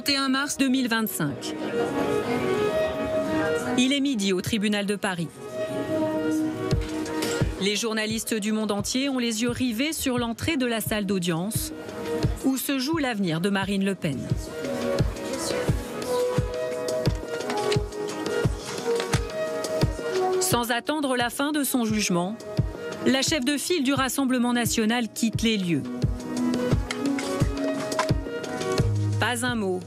31 mars 2025. Il est midi au tribunal de Paris. Les journalistes du monde entier ont les yeux rivés sur l'entrée de la salle d'audience où se joue l'avenir de Marine Le Pen. Sans attendre la fin de son jugement, la chef de file du Rassemblement national quitte les lieux. Pas un mot,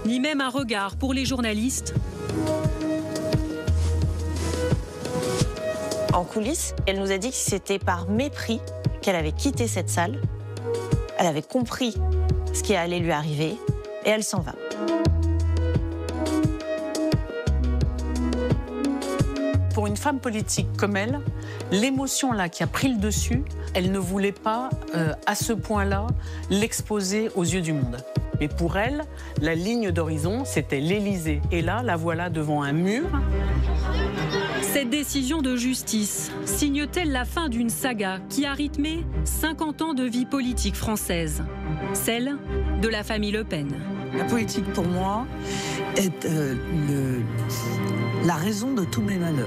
ni même un regard pour les journalistes. En coulisses, elle nous a dit que c'était par mépris qu'elle avait quitté cette salle. Elle avait compris ce qui allait lui arriver et elle s'en va. Pour une femme politique comme elle, l'émotion là qui a pris le dessus, elle ne voulait pas à ce point-là l'exposer aux yeux du monde. Mais pour elle, la ligne d'horizon, c'était l'Élysée. Et là, la voilà devant un mur. Cette décision de justice signe-t-elle la fin d'une saga qui a rythmé 50 ans de vie politique française, celle de la famille Le Pen? La politique, pour moi, est la raison de tous mes malheurs.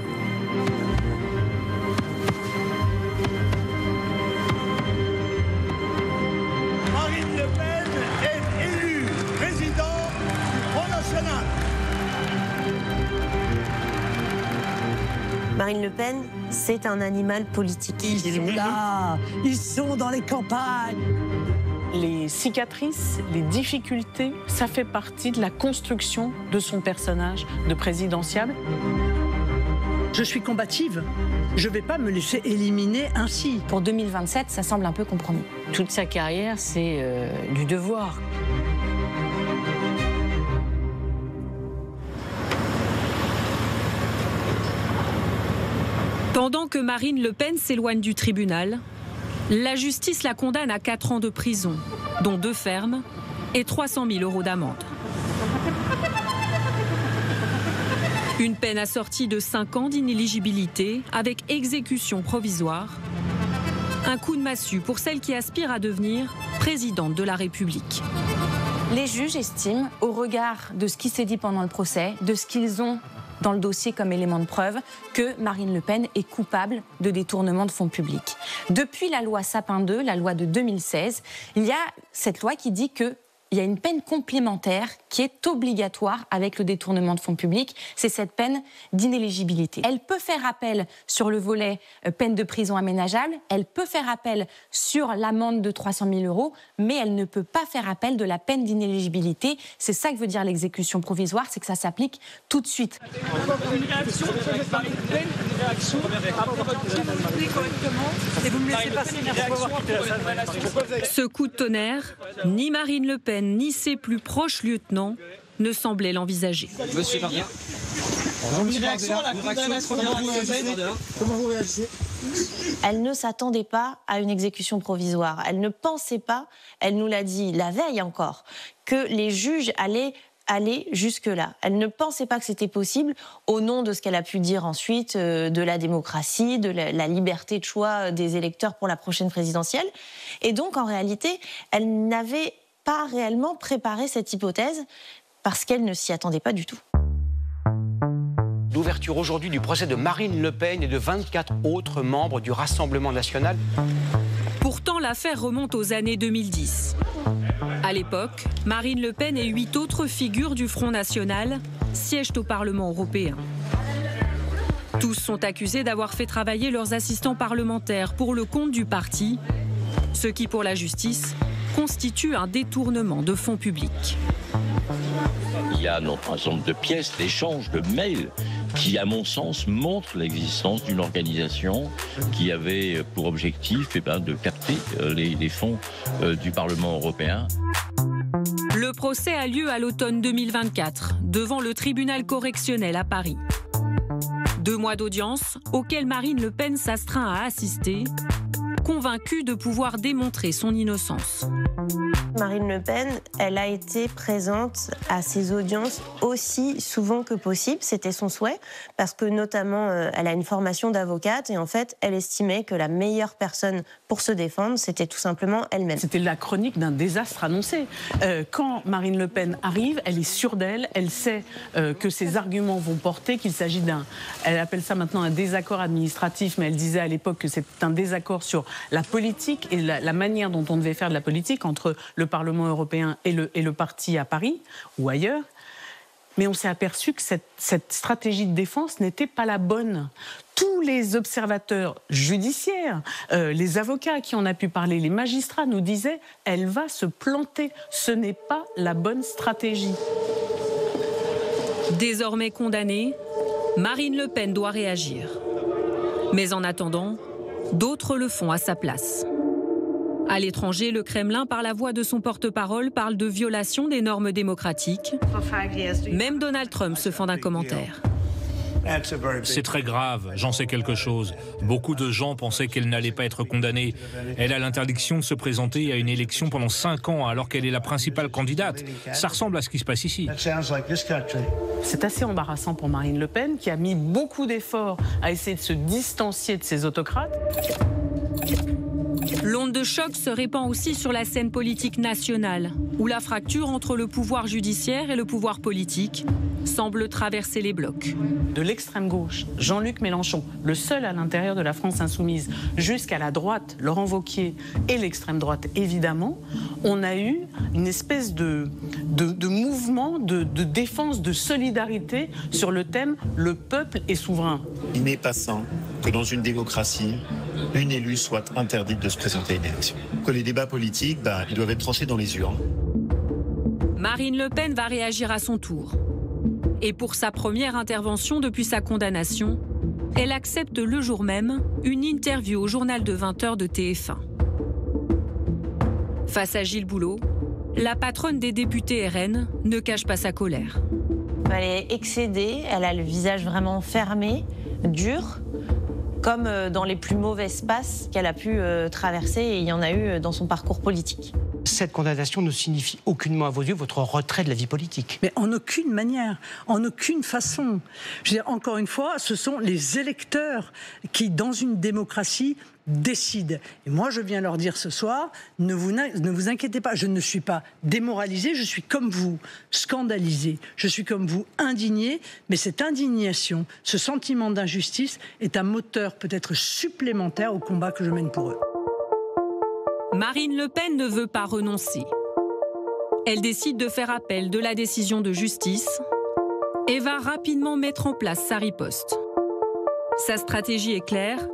Marine Le Pen est élue président du Front National. Marine Le Pen, c'est un animal politique. Ils sont là, ils sont dans les campagnes. Les cicatrices, les difficultés, ça fait partie de la construction de son personnage de présidentiable. Je suis combative. Je ne vais pas me laisser éliminer ainsi. Pour 2027, ça semble un peu compromis. Toute sa carrière, c'est du devoir. Pendant que Marine Le Pen s'éloigne du tribunal, la justice la condamne à 4 ans de prison, dont 2 fermes et 300 000 € d'amende. Une peine assortie de 5 ans d'inéligibilité avec exécution provisoire. Un coup de massue pour celle qui aspire à devenir présidente de la République. Les juges estiment, au regard de ce qui s'est dit pendant le procès, de ce qu'ils ont dans le dossier comme élément de preuve, que Marine Le Pen est coupable de détournement de fonds publics. Depuis la loi Sapin 2, la loi de 2016, il y a cette loi qui dit qu'il y a une peine complémentaire qui est obligatoire avec le détournement de fonds publics, c'est cette peine d'inéligibilité. Elle peut faire appel sur le volet peine de prison aménageable, elle peut faire appel sur l'amende de 300 000 €, mais elle ne peut pas faire appel de la peine d'inéligibilité. C'est ça que veut dire l'exécution provisoire, c'est que ça s'applique tout de suite. Une réaction avec Marine Le Pen, une réaction après votre décision correctement et vous me laissez passer. Ce coup de tonnerre, ni Marine Le Pen ni ses plus proches lieutenants ne semblaient l'envisager. Monsieur Barnier. Une réaction à la condamnation de Marine Le Pen. Comment vous réagissez? Elle ne s'attendait pas à une exécution provisoire. Elle ne pensait pas, elle nous l'a dit la veille encore, que les juges allaient aller jusque-là. Elle ne pensait pas que c'était possible au nom de ce qu'elle a pu dire ensuite, de la démocratie, de la liberté de choix des électeurs pour la prochaine présidentielle. Et donc, en réalité, elle n'avait pas réellement préparé cette hypothèse parce qu'elle ne s'y attendait pas du tout. L'ouverture aujourd'hui du procès de Marine Le Pen et de 24 autres membres du Rassemblement national. Pourtant, l'affaire remonte aux années 2010. À l'époque, Marine Le Pen et 8 autres figures du Front National siègent au Parlement européen. Tous sont accusés d'avoir fait travailler leurs assistants parlementaires pour le compte du parti, ce qui, pour la justice, constitue un détournement de fonds publics. Il y a un certain nombre de pièces d'échange, de mails, qui, à mon sens, montrent l'existence d'une organisation qui avait pour objectif de capter les fonds du Parlement européen. Le procès a lieu à l'automne 2024, devant le tribunal correctionnel à Paris. 2 mois d'audience auxquels Marine Le Pen s'astreint à assister, convaincue de pouvoir démontrer son innocence. Marine Le Pen, elle a été présente à ces audiences aussi souvent que possible. C'était son souhait, parce que notamment, elle a une formation d'avocate et en fait, elle estimait que la meilleure personne pour se défendre, c'était tout simplement elle-même. C'était la chronique d'un désastre annoncé. Quand Marine Le Pen arrive, elle est sûre d'elle, elle sait que ses arguments vont porter, qu'il s'agit elle appelle ça maintenant un désaccord administratif, mais elle disait à l'époque que c'était un désaccord sur la politique et la manière dont on devait faire de la politique entre le Parlement européen et le parti à Paris ou ailleurs. Mais on s'est aperçu que cette stratégie de défense n'était pas la bonne. Tous les observateurs judiciaires, les avocats à qui on a pu parler, les magistrats nous disaient « elle va se planter, ce n'est pas la bonne stratégie ». Désormais condamnée, Marine Le Pen doit réagir. Mais en attendant, d'autres le font à sa place. À l'étranger, le Kremlin, par la voix de son porte-parole, parle de violation des normes démocratiques. Même Donald Trump se fend d'un commentaire. C'est très grave, j'en sais quelque chose. Beaucoup de gens pensaient qu'elle n'allait pas être condamnée. Elle a l'interdiction de se présenter à une élection pendant 5 ans alors qu'elle est la principale candidate. Ça ressemble à ce qui se passe ici. C'est assez embarrassant pour Marine Le Pen, qui a mis beaucoup d'efforts à essayer de se distancier de ces autocrates. L'onde de choc se répand aussi sur la scène politique nationale, où la fracture entre le pouvoir judiciaire et le pouvoir politique semble traverser les blocs. De l'extrême gauche, Jean-Luc Mélenchon, le seul à l'intérieur de la France insoumise, jusqu'à la droite, Laurent Wauquiez, et l'extrême droite évidemment, on a eu une espèce de mouvement de défense, de solidarité sur le thème « le peuple est souverain ». Il n'est pas sain que dans une démocratie, une élue soit interdite de se présenter à une élection. Que les débats politiques, ils doivent être tranchés dans les urnes. Marine Le Pen va réagir à son tour. Et pour sa première intervention depuis sa condamnation, elle accepte le jour même une interview au journal de 20h de TF1. Face à Gilles Boulot, la patronne des députés RN ne cache pas sa colère. Elle est excédée, elle a le visage vraiment fermé, dur, comme dans les plus mauvaises passes qu'elle a pu traverser, et il y en a eu dans son parcours politique. Cette condamnation ne signifie aucunement à vos yeux votre retrait de la vie politique. Mais en aucune manière, en aucune façon. Je veux dire, encore une fois, ce sont les électeurs qui, dans une démocratie, décident. Et moi, je viens leur dire ce soir, ne vous inquiétez pas, je ne suis pas démoralisé, je suis comme vous, scandalisé, je suis comme vous, indigné, mais cette indignation, ce sentiment d'injustice est un moteur peut-être supplémentaire au combat que je mène pour eux. Marine Le Pen ne veut pas renoncer. Elle décide de faire appel de la décision de justice et va rapidement mettre en place sa riposte. Sa stratégie est claire.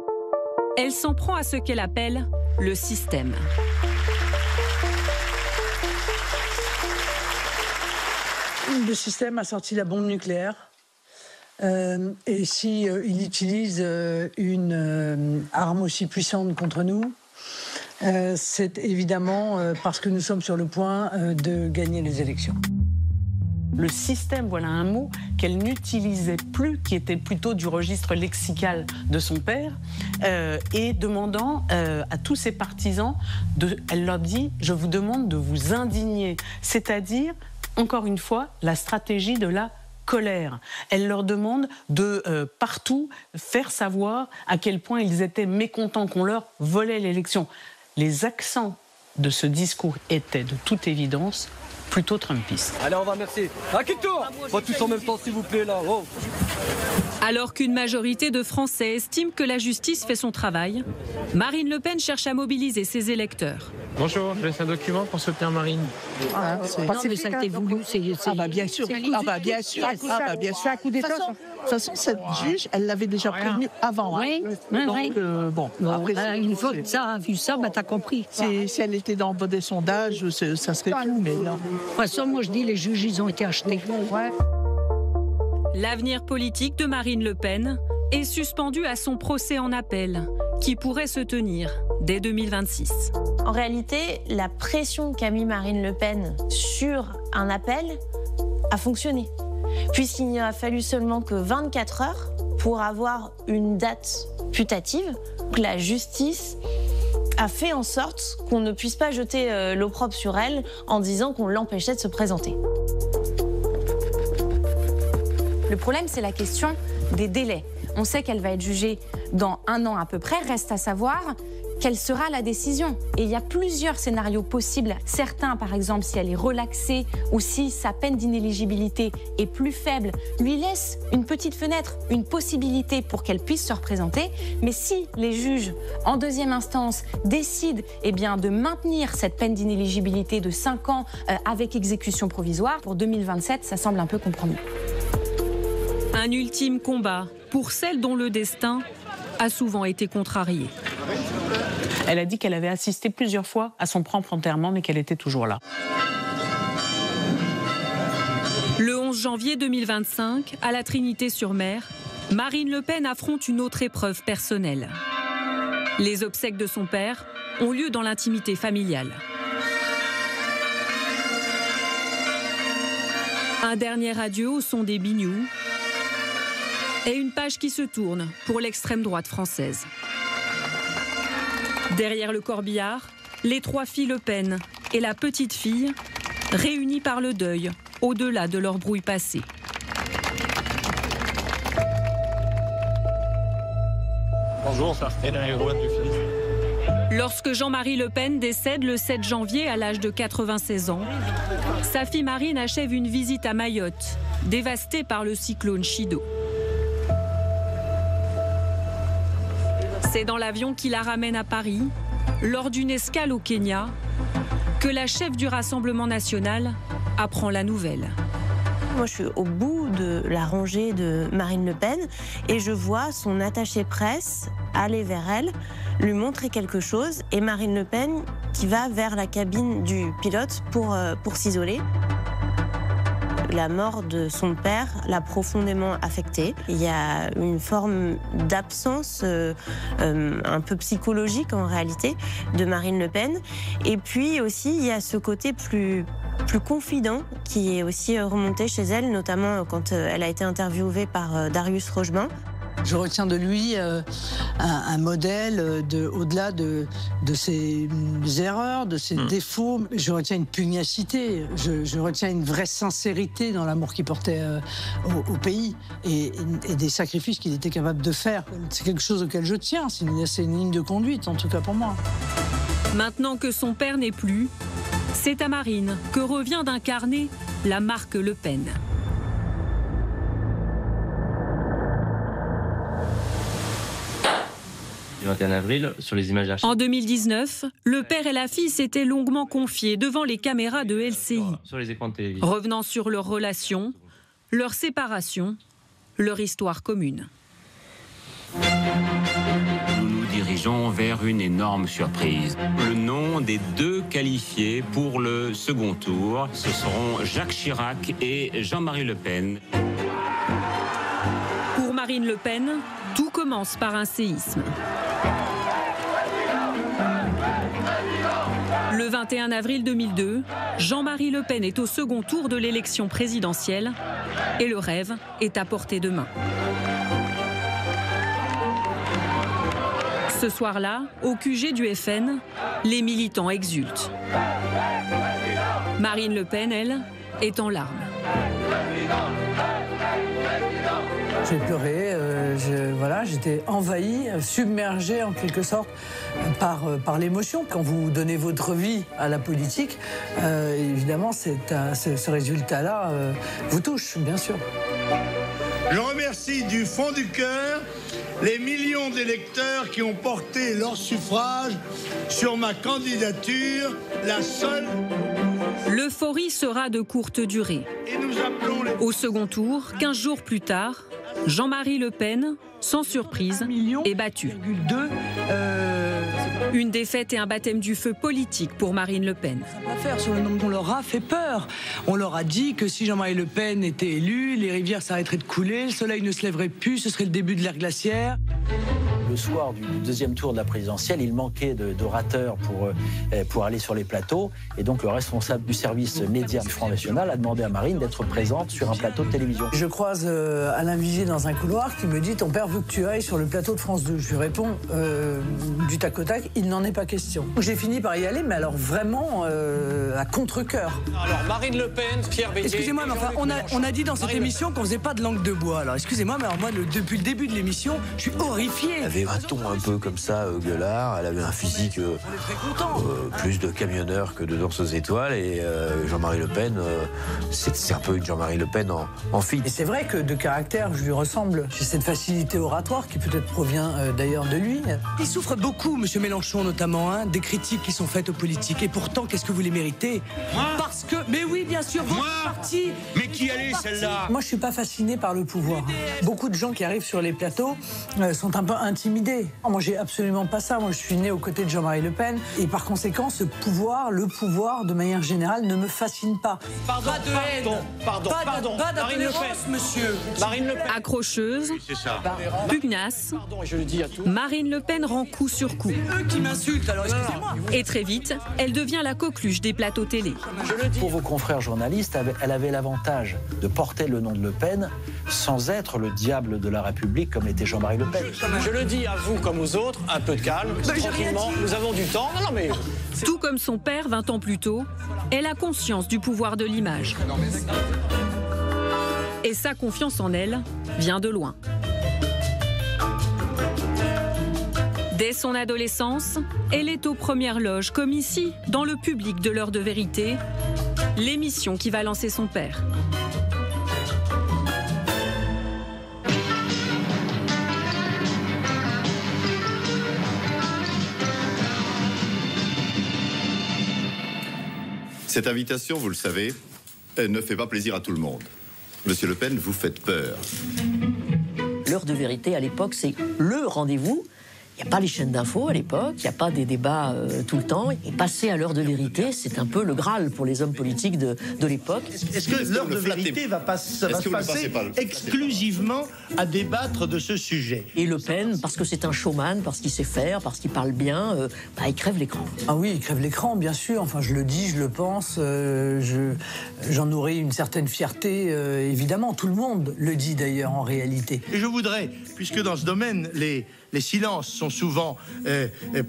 Elle s'en prend à ce qu'elle appelle le système. Le système a sorti la bombe nucléaire. Et si il utilise une arme aussi puissante contre nous, c'est évidemment parce que nous sommes sur le point de gagner les élections. Le système, voilà un mot qu'elle n'utilisait plus, qui était plutôt du registre lexical de son père, et demandant à tous ses partisans, elle leur dit « je vous demande de vous indigner », c'est-à-dire, encore une fois, la stratégie de la colère. Elle leur demande de partout faire savoir à quel point ils étaient mécontents qu'on leur volait l'élection. Les accents de ce discours étaient de toute évidence plutôt trumpistes. Allez, on va, merci. À qui tourne ? Pas tous en même temps, s'il vous plaît, là. Oh. Alors qu'une majorité de Français estime que la justice fait son travail, Marine Le Pen cherche à mobiliser ses électeurs. Bonjour, je laisse un document pour soutenir Marine. Ah, non, mais ça a été voulu. Ah bah bien sûr. Ah bah bien sûr. Ah bah bien sûr. Un coup d'État. De toute façon, cette juge, elle l'avait déjà prévenue avant. Oui, donc, bon. Après, une fois que tu as vu ça, bah, tu as compris. Si elle était dans des sondages, ça serait tout. Mais non. De toute façon, moi je dis, les juges, ils ont été achetés. Ouais. L'avenir politique de Marine Le Pen est suspendu à son procès en appel, qui pourrait se tenir dès 2026. En réalité, la pression qu'a mis Marine Le Pen sur un appel a fonctionné, puisqu'il a fallu seulement que 24 heures pour avoir une date putative. La justice a fait en sorte qu'on ne puisse pas jeter l'opprobre sur elle en disant qu'on l'empêchait de se présenter. Le problème, c'est la question des délais. On sait qu'elle va être jugée dans 1 an à peu près. Reste à savoir quelle sera la décision. Et il y a plusieurs scénarios possibles. Certains, par exemple, si elle est relaxée ou si sa peine d'inéligibilité est plus faible, lui laissent une petite fenêtre, une possibilité pour qu'elle puisse se représenter. Mais si les juges, en 2e instance, décident de maintenir cette peine d'inéligibilité de 5 ans avec exécution provisoire, pour 2027, ça semble un peu compromis. Un ultime combat pour celle dont le destin a souvent été contrarié. Elle a dit qu'elle avait assisté plusieurs fois à son propre enterrement, mais qu'elle était toujours là. Le 11 janvier 2025, à la Trinité-sur-Mer, Marine Le Pen affronte une autre épreuve personnelle. Les obsèques de son père ont lieu dans l'intimité familiale. Un dernier adieu au son des binious et une page qui se tourne pour l'extrême droite française. Derrière le corbillard, les 3 filles Le Pen et la petite fille, réunies par le deuil, au-delà de leur brouille passée. Bonjour, ça fait la héroïne du fils. Lorsque Jean-Marie Le Pen décède le 7 janvier à l'âge de 96 ans, sa fille Marine achève une visite à Mayotte, dévastée par le cyclone Chido. C'est dans l'avion qui la ramène à Paris, lors d'une escale au Kenya, que la chef du Rassemblement national apprend la nouvelle. Moi, je suis au bout de la rangée de Marine Le Pen et je vois son attaché presse aller vers elle, lui montrer quelque chose, et Marine Le Pen qui va vers la cabine du pilote pour s'isoler. La mort de son père l'a profondément affectée. Il y a une forme d'absence un peu psychologique en réalité de Marine Le Pen. Et puis aussi, il y a ce côté plus confident qui est aussi remonté chez elle, notamment quand elle a été interviewée par Darius Rochebain. Je retiens de lui un modèle au-delà de ses erreurs, de ses défauts. Je retiens une pugnacité, je retiens une vraie sincérité dans l'amour qu'il portait au pays et des sacrifices qu'il était capable de faire. C'est quelque chose auquel je tiens, c'est une ligne de conduite, en tout cas pour moi. Maintenant que son père n'est plus, c'est à Marine que revient d'incarner la marque Le Pen. Le 21 avril, sur les images d'archives. En 2019, le père et la fille s'étaient longuement confiés devant les caméras de LCI, sur les écrans de télévision. Revenant sur leur relation, leur séparation, leur histoire commune. Nous nous dirigeons vers une énorme surprise. Le nom des 2 qualifiés pour le second tour, ce seront Jacques Chirac et Jean-Marie Le Pen. Pour Marine Le Pen, tout commence par un séisme. Le 21 avril 2002, Jean-Marie Le Pen est au second tour de l'élection présidentielle et le rêve est à portée de main. Ce soir-là, au QG du FN, les militants exultent. Marine Le Pen, elle, est en larmes. J'ai pleuré, j'étais envahi, submergé en quelque sorte par l'émotion. Quand vous donnez votre vie à la politique, évidemment, ce résultat-là vous touche, bien sûr. Je remercie du fond du cœur les millions d'électeurs qui ont porté leur suffrage sur ma candidature, la seule. L'euphorie sera de courte durée. Au second tour, 15 jours plus tard, Jean-Marie Le Pen, sans surprise, est battu. Une défaite et un baptême du feu politique pour Marine Le Pen. On leur a fait peur. On leur a dit que si Jean-Marie Le Pen était élu, les rivières s'arrêteraient de couler, le soleil ne se lèverait plus, ce serait le début de l'ère glaciaire. le soir du deuxième tour de la présidentielle, il manquait d'orateurs pour aller sur les plateaux. Et donc le responsable du service média du Front National a demandé à Marine d'être présente sur un plateau de télévision. Je croise Alain Vigé dans un couloir qui me dit « Ton père veut que tu ailles sur le plateau de France 2 ». Je lui réponds du tac au tac, il n'en est pas question. J'ai fini par y aller, mais alors vraiment à contre-cœur. Alors Marine Le Pen, Pierre Bénier... Excusez-moi, mais enfin, on a dit dans cette émission qu'on faisait pas de langue de bois. Alors excusez-moi, mais alors moi, depuis le début de l'émission, je suis horrifié. Elle avait un ton un peu comme ça, gueulard. Elle avait un physique plus de camionneur que de danseuse étoile. Et Jean-Marie Le Pen, c'est un peu une Jean-Marie Le Pen en fille. Et c'est vrai que de caractère, je lui ressemble. J'ai cette facilité oratoire qui peut-être provient d'ailleurs de lui. Il souffre beaucoup, M. Mélenchon notamment, hein, des critiques qui sont faites aux politiques. Et pourtant, qu'est-ce que vous les méritez? Parce que... Mais oui, bien sûr, votre parti... Mais qui allait celle-là? Moi, je suis pas fasciné par le pouvoir. Beaucoup de gens qui arrivent sur les plateaux sont un peu intimidés. Moi, j'ai absolument pas ça. Moi, je suis né aux côtés de Jean-Marie Le Pen. Et par conséquent, ce pouvoir, le pouvoir, de manière générale, ne me fascine pas. Pardon, Pas d'intolérance, monsieur. Marine Le Pen. Accrocheuse, pugnace, je le dis à tous. Marine Le Pen rend coup sur coup. C'est eux qui m'insultent, alors excusez-moi. Et très vite, elle devient la coqueluche des plateaux télé. Pour vos confrères journalistes, elle avait l'avantage de porter le nom de Le Pen sans être le diable de la République comme l'était Jean-Marie Le Pen. Je le dis à vous comme aux autres, un peu de calme, tranquillement, nous avons du temps. Non, mais... Tout comme son père 20 ans plus tôt, elle a conscience du pouvoir de l'image. Et sa confiance en elle vient de loin. Dès son adolescence, elle est aux premières loges, comme ici, dans le public de l'heure de vérité, l'émission qui va lancer son père. Cette invitation, vous le savez, elle ne fait pas plaisir à tout le monde. Monsieur Le Pen, vous faites peur. L'heure de vérité, à l'époque, c'est le rendez-vous. Il n'y a pas les chaînes d'infos à l'époque, il n'y a pas des débats tout le temps. Et passer à l'heure de vérité, c'est un peu le Graal pour les hommes politiques de l'époque. Est-ce que l'heure de vérité va se passer exclusivement à débattre de ce sujet? Et Le Pen, parce que c'est un showman, parce qu'il sait faire, parce qu'il parle bien, il crève l'écran. Ah oui, il crève l'écran, bien sûr. Enfin, je le dis, je le pense. J'en nourris une certaine fierté, évidemment. Tout le monde le dit d'ailleurs en réalité. Et je voudrais, puisque dans ce domaine, les silences sont souvent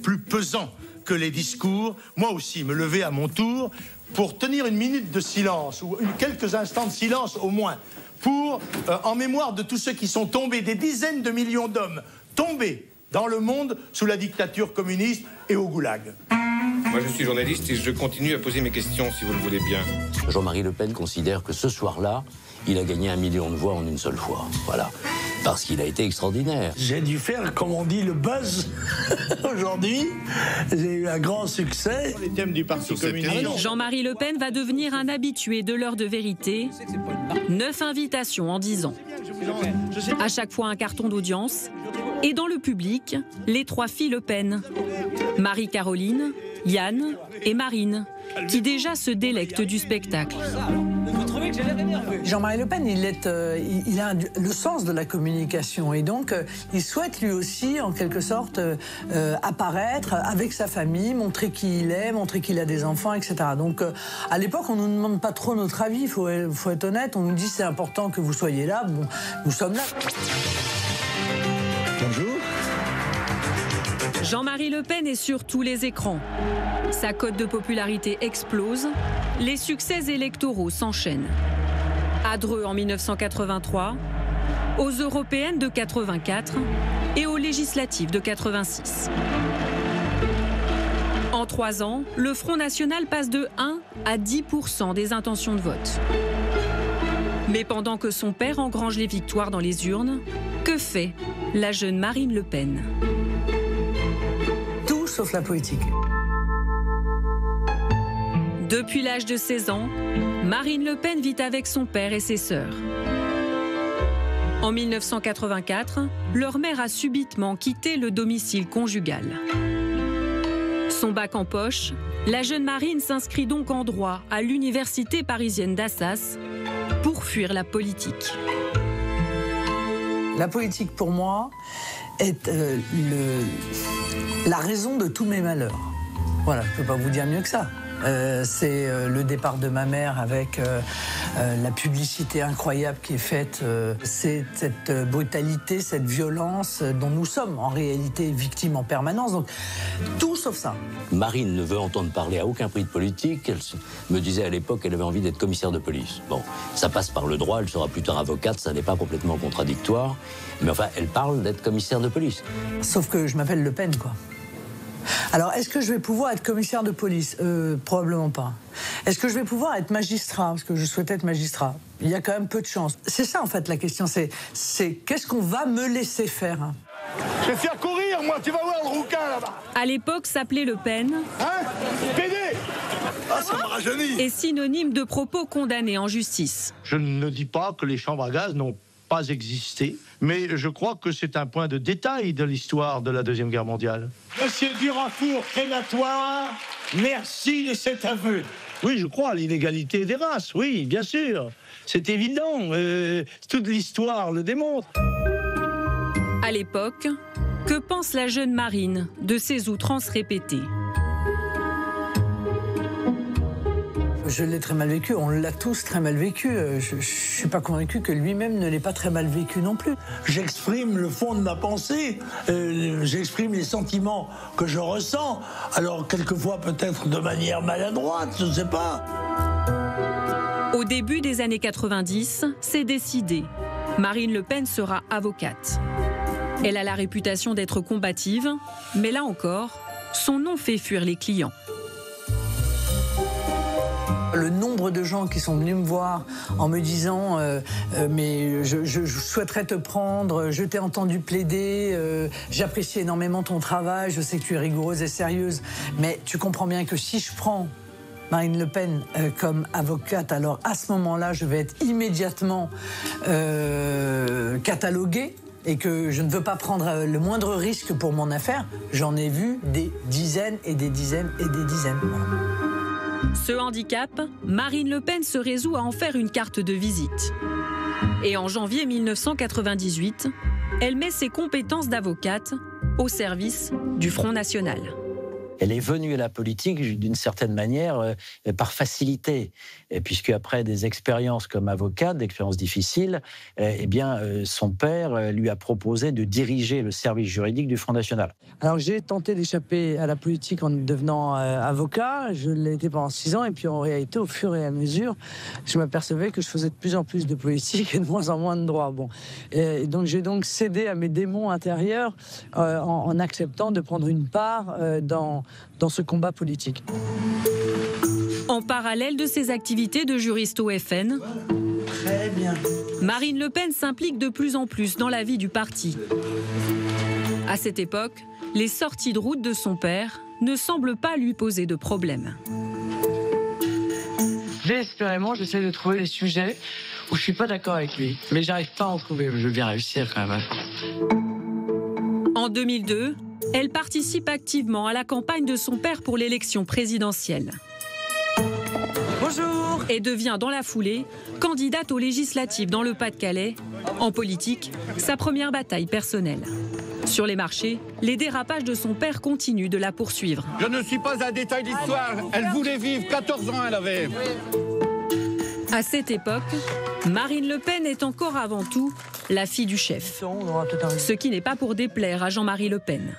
plus pesants que les discours, moi aussi me lever à mon tour pour tenir une minute de silence, ou quelques instants de silence au moins, pour, en mémoire de tous ceux qui sont tombés, des dizaines de millions d'hommes tombés dans le monde sous la dictature communiste et au goulag. Moi, je suis journaliste et je continue à poser mes questions, si vous le voulez bien. Jean-Marie Le Pen considère que ce soir-là, il a gagné 1 million de voix en une seule fois. Voilà. Parce qu'il a été extraordinaire. J'ai dû faire, comme on dit, le buzz aujourd'hui. J'ai eu un grand succès. Les thèmes du Parti communiste. Jean-Marie Le Pen va devenir un habitué de l'heure de vérité. 9 invitations en 10 ans. À chaque fois un carton d'audience. Et dans le public, les 3 filles Le Pen. Marie-Caroline, Yann et Marine, qui déjà se délectent du spectacle. Jean-Marie Le Pen, il a le sens de la communication et donc il souhaite lui aussi, en quelque sorte, apparaître avec sa famille, montrer qui il est, montrer qu'il a des enfants, etc. Donc à l'époque, on ne nous demande pas trop notre avis, il faut être honnête, on nous dit c'est important que vous soyez là, bon, nous sommes là. Bonjour. Jean-Marie Le Pen est sur tous les écrans. Sa cote de popularité explose, les succès électoraux s'enchaînent. À Dreux en 1983, aux européennes de 84 et aux législatives de 86. En 3 ans, le Front National passe de 1 à 10% des intentions de vote. Mais pendant que son père engrange les victoires dans les urnes, que fait la jeune Marine Le Pen ? Tout sauf la politique. Depuis l'âge de 16 ans, Marine Le Pen vit avec son père et ses sœurs. En 1984, leur mère a subitement quitté le domicile conjugal. Son bac en poche, la jeune Marine s'inscrit donc en droit à l'université parisienne d'Assas pour fuir la politique. La politique, pour moi, est la raison de tous mes malheurs. Voilà, je ne peux pas vous dire mieux que ça. C'est le départ de ma mère avec la publicité incroyable qui est faite. C'est cette brutalité, cette violence dont nous sommes en réalité victimes en permanence. Donc tout sauf ça. Marine ne veut entendre parler à aucun prix de politique. Elle me disait à l'époque qu'elle avait envie d'être commissaire de police. Bon, ça passe par le droit, elle sera plus tard avocate, ça n'est pas complètement contradictoire. Mais enfin, elle parle d'être commissaire de police. Sauf que je m'appelle Le Pen, quoi. Alors, est-ce que je vais pouvoir être commissaire de police ? Probablement pas. Est-ce que je vais pouvoir être magistrat ? Parce que je souhaitais être magistrat. Il y a quand même peu de chance. C'est ça, en fait, la question. C'est qu'est-ce qu'on va me laisser faire ? Je vais faire courir, moi, tu vas voir le rouquin, là-bas. À l'époque, s'appelait Le Pen. Hein ? PD ! Ah, ça me rajeunit. Et synonyme de propos condamnés en justice. Je ne dis pas que les chambres à gaz n'ont pas existé, mais je crois que c'est un point de détail de l'histoire de la Deuxième Guerre mondiale. Monsieur Durafour, crématoire, merci de cet aveu. Oui, je crois à l'inégalité des races, oui, bien sûr. C'est évident, toute l'histoire le démontre. À l'époque, que pense la jeune Marine de ces outrances répétées ? Je l'ai très mal vécu, on l'a tous très mal vécu. Je ne suis pas convaincu que lui-même ne l'ait pas très mal vécu non plus. J'exprime le fond de ma pensée, j'exprime les sentiments que je ressens, alors quelquefois peut-être de manière maladroite, je ne sais pas. Au début des années 90, c'est décidé. Marine Le Pen sera avocate. Elle a la réputation d'être combative, mais là encore, son nom fait fuir les clients. Le nombre de gens qui sont venus me voir en me disant mais je souhaiterais te prendre, je t'ai entendu plaider, j'apprécie énormément ton travail, je sais que tu es rigoureuse et sérieuse, mais tu comprends bien que si je prends Marine Le Pen comme avocate, alors à ce moment-là, je vais être immédiatement cataloguée et que je ne veux pas prendre le moindre risque pour mon affaire. J'en ai vu des dizaines et des dizaines et des dizaines. Voilà. Ce handicap, Marine Le Pen se résout à en faire une carte de visite. Et en janvier 1998, elle met ses compétences d'avocate au service du Front National. Elle est venue à la politique d'une certaine manière par facilité, puisque après des expériences comme avocate, des expériences difficiles, son père lui a proposé de diriger le service juridique du Front National. Alors j'ai tenté d'échapper à la politique en devenant avocat, je l'ai été pendant 6 ans, et puis en réalité, au fur et à mesure, je m'apercevais que je faisais de plus en plus de politique et de moins en moins de droit. Bon. Et donc j'ai cédé à mes démons intérieurs en acceptant de prendre une part dans ce combat politique. En parallèle de ses activités de juriste au FN, très bien, Marine Le Pen s'implique de plus en plus dans la vie du parti. À cette époque, les sorties de route de son père ne semblent pas lui poser de problème. Désespérément, j'essaie de trouver des sujets où je suis pas d'accord avec lui, mais j'arrive pas à en trouver. Je vais bien réussir quand même. En 2002, elle participe activement à la campagne de son père pour l'élection présidentielle. Bonjour. Et devient dans la foulée candidate aux législatives dans le Pas-de-Calais. En politique, sa première bataille personnelle. Sur les marchés, les dérapages de son père continuent de la poursuivre. Je ne suis pas un détail d'histoire. Elle voulait vivre, 14 ans elle avait. À cette époque, Marine Le Pen est encore avant tout la fille du chef. Ce qui n'est pas pour déplaire à Jean-Marie Le Pen.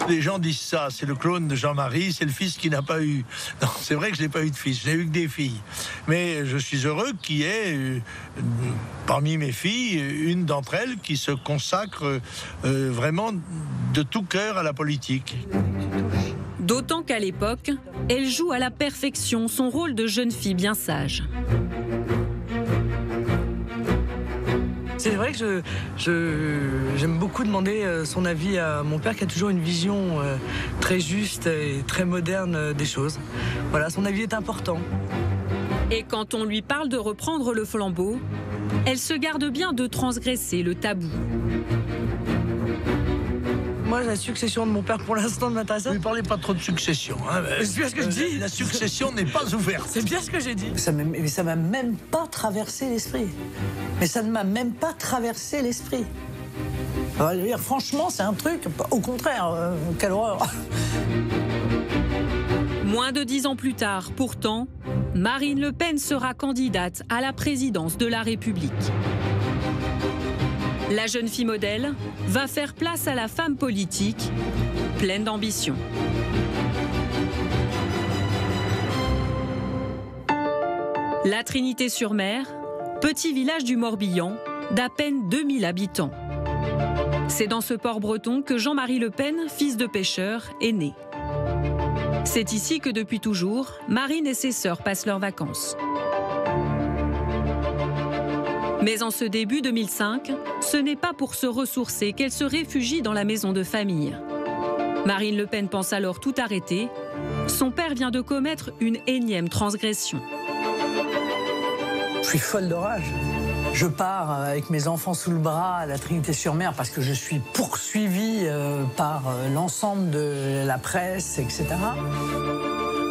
Les gens disent ça, c'est le clone de Jean-Marie, c'est le fils qui n'a pas eu... Non, c'est vrai que je n'ai pas eu de fils, je n'ai eu que des filles. Mais je suis heureux qu'il y ait, parmi mes filles, une d'entre elles qui se consacre vraiment de tout cœur à la politique. D'autant qu'à l'époque, elle joue à la perfection son rôle de jeune fille bien sage. C'est vrai que j'aime beaucoup demander son avis à mon père qui a toujours une vision très juste et très moderne des choses. Voilà, son avis est important. Et quand on lui parle de reprendre le flambeau, elle se garde bien de transgresser le tabou. Moi, la succession de mon père, pour l'instant, ne m'intéresse pas. Ne parlez pas trop de succession. Hein, c'est bien ce que je dis. La succession n'est pas ouverte. C'est bien ce que j'ai dit. Ça m'a même pas traversé l'esprit. Mais ça ne m'a même pas traversé l'esprit. Franchement, c'est un truc, au contraire, quelle horreur. Moins de 10 ans plus tard, pourtant, Marine Le Pen sera candidate à la présidence de la République. La jeune fille modèle va faire place à la femme politique, pleine d'ambition. La Trinité-sur-Mer, petit village du Morbihan, d'à peine 2000 habitants. C'est dans ce port breton que Jean-Marie Le Pen, fils de pêcheur, est né. C'est ici que depuis toujours, Marine et ses sœurs passent leurs vacances. Mais en ce début 2005, ce n'est pas pour se ressourcer qu'elle se réfugie dans la maison de famille. Marine Le Pen pense alors tout arrêter. Son père vient de commettre une énième transgression. Je suis folle de rage. Je pars avec mes enfants sous le bras à la Trinité-sur-Mer parce que je suis poursuivi par l'ensemble de la presse, etc.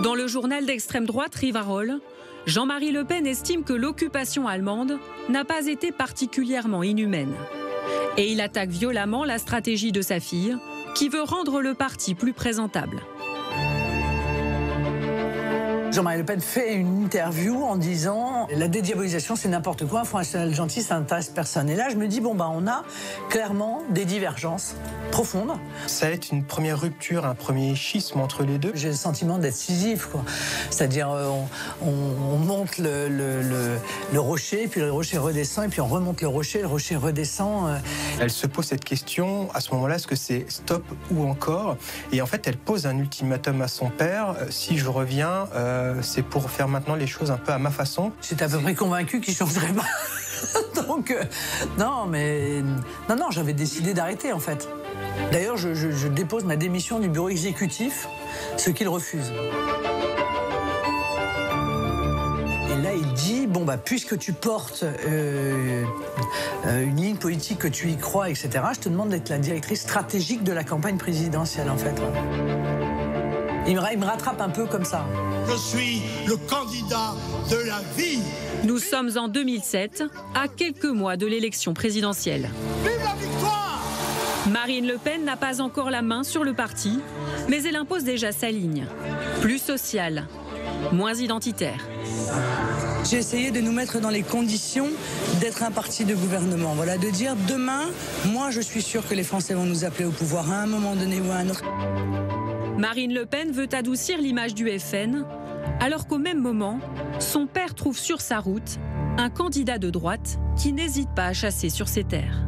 Dans le journal d'extrême droite Rivarol, Jean-Marie Le Pen estime que l'occupation allemande n'a pas été particulièrement inhumaine. Et il attaque violemment la stratégie de sa fille, qui veut rendre le parti plus présentable. Jean-Marie Le Pen fait une interview en disant « La dédiabolisation, c'est n'importe quoi, un Front National gentil, ça n'intéresse personne ». Et là, je me dis, on a clairement des divergences profondes. Ça va être une première rupture, un premier schisme entre les deux. J'ai le sentiment d'être Sisyphe, quoi. C'est-à-dire, on monte le rocher, puis le rocher redescend, et puis on remonte le rocher redescend. Elle se pose cette question, à ce moment-là, est-ce que c'est stop ou encore? Et en fait, elle pose un ultimatum à son père, si je reviens... c'est pour faire maintenant les choses un peu à ma façon. J'étais à peu près convaincu qu'il ne changerait pas. Donc, non, j'avais décidé d'arrêter, en fait. D'ailleurs, je dépose ma démission du bureau exécutif, ce qu'il refuse. Et là, il dit, puisque tu portes une ligne politique, que tu y crois, etc., je te demande d'être la directrice stratégique de la campagne présidentielle, en fait. Il me rattrape un peu comme ça. Je suis le candidat de la vie. Nous sommes en 2007, à quelques mois de l'élection présidentielle. Vive la victoire! Marine Le Pen n'a pas encore la main sur le parti, mais elle impose déjà sa ligne. Plus sociale, moins identitaire. J'ai essayé de nous mettre dans les conditions d'être un parti de gouvernement. Voilà, de dire demain, moi je suis sûre que les Français vont nous appeler au pouvoir à un moment donné ou à un autre. Marine Le Pen veut adoucir l'image du FN, alors qu'au même moment, son père trouve sur sa route un candidat de droite qui n'hésite pas à chasser sur ses terres.